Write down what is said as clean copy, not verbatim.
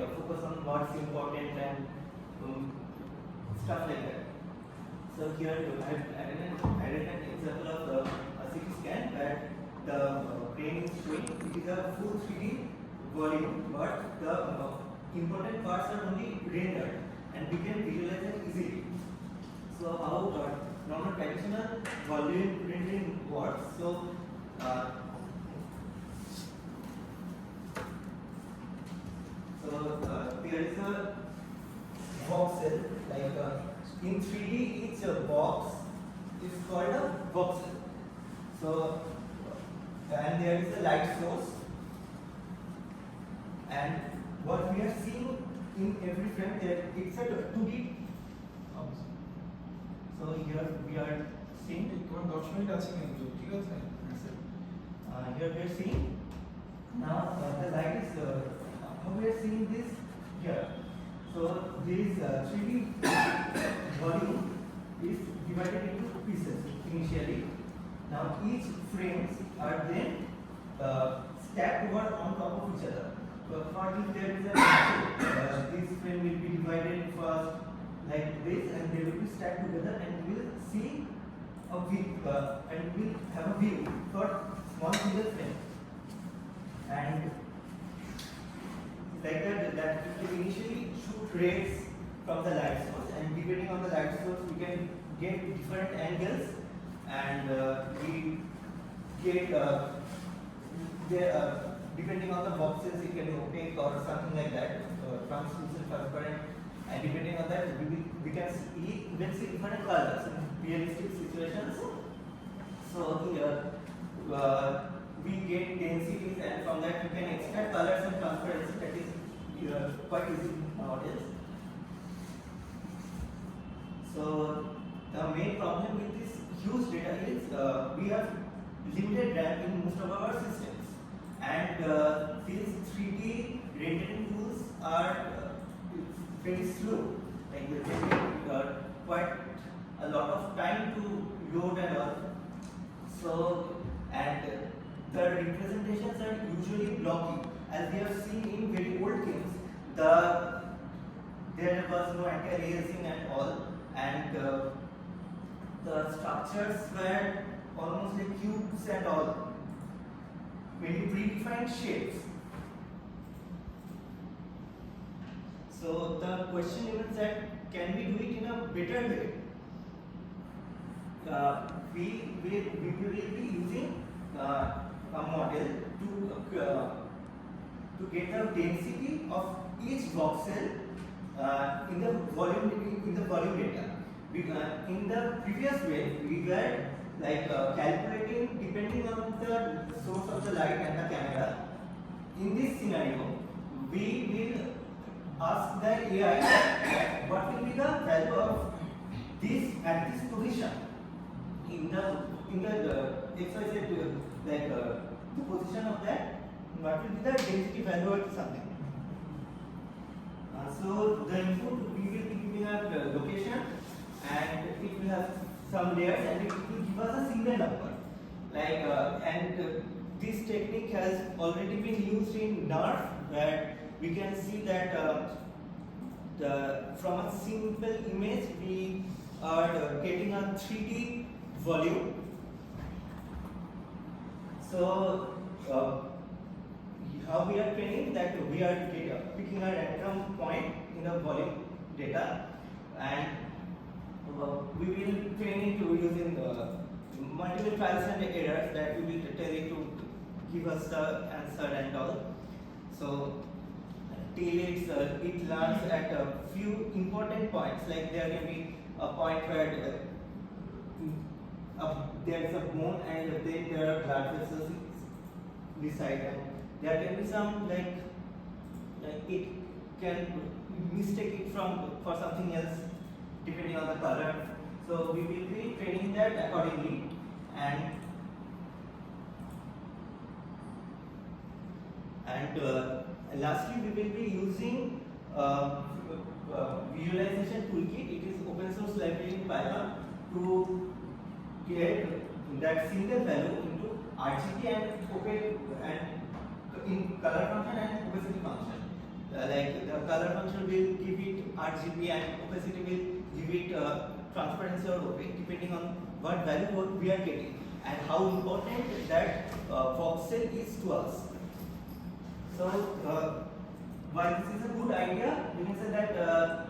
focus on what's important and stuff like that. So here I have added an example of a CT scan where the brain is showing it is a full 3D volume, but the important parts are only rendered and we can visualize them easily. So how normal traditional volume rendering works. So there is a voxel, like in 3D each box is called a voxel. So and there is a light source, and what we are seeing in every frame there it's a 2D. So here we are seeing here we are seeing now the light is how we are seeing this here. So this 3D volume is divided into pieces initially. Now each frames are then stacked over on top of each other. So if there is a this frame will be divided first like this, and they will be stacked together, and we will see a view and we will have a view for small single frame. And like that will initially shoot rays from the light source, and depending on the light source we can get different angles, and we get depending on the boxes it can be opaque or something like that, translucent, transparent, and depending on that we can even see different colors in realistic situations. So here we get densities, and from that we can extract colors and transparency. That is quite easy nowadays. So the main problem with this huge data is we have limited RAM in most of our systems, and these 3D rendering tools are very slow. Like they take quite a lot of time to load and all. So and the representations are usually blocky, as we have seen in very old games. There was no anti-aliasing and all, and the structures were almost like cubes and all, very predefined shapes. So the question is that can we do it in a better way? We will be using a model to get the density of each voxel in the volume data. In the previous way, we were like calculating depending on the source of the light and the camera. In this scenario, we will ask the AI what will be the value of this at this position in the XYZ, like the position of that, what will be the density value or something. So the input we will be giving a location, and it will have some layers, and it will give us a single number. Like this technique has already been used in NERF, where we can see that from a simple image we are getting a 3D volume. So how we are training that we are picking a random point in the volume data, and we will train it to using multiple trials and errors that we will tell it to give us the answer and all. So till it learns at a few important points, like there can be a point where there is a bone and then there are blood vessels beside them. There can be some like it can mistake it for something else depending on the color. So we will be training that accordingly, and lastly we will be using visualization toolkit. It is open source library in Python to get that single value into RGB and opaque and in color function and opacity function. like the color function will give it RGB and opacity will give it transparency or opaque depending on what value we are getting and how important that voxel is to us. So while this is a good idea, we can say that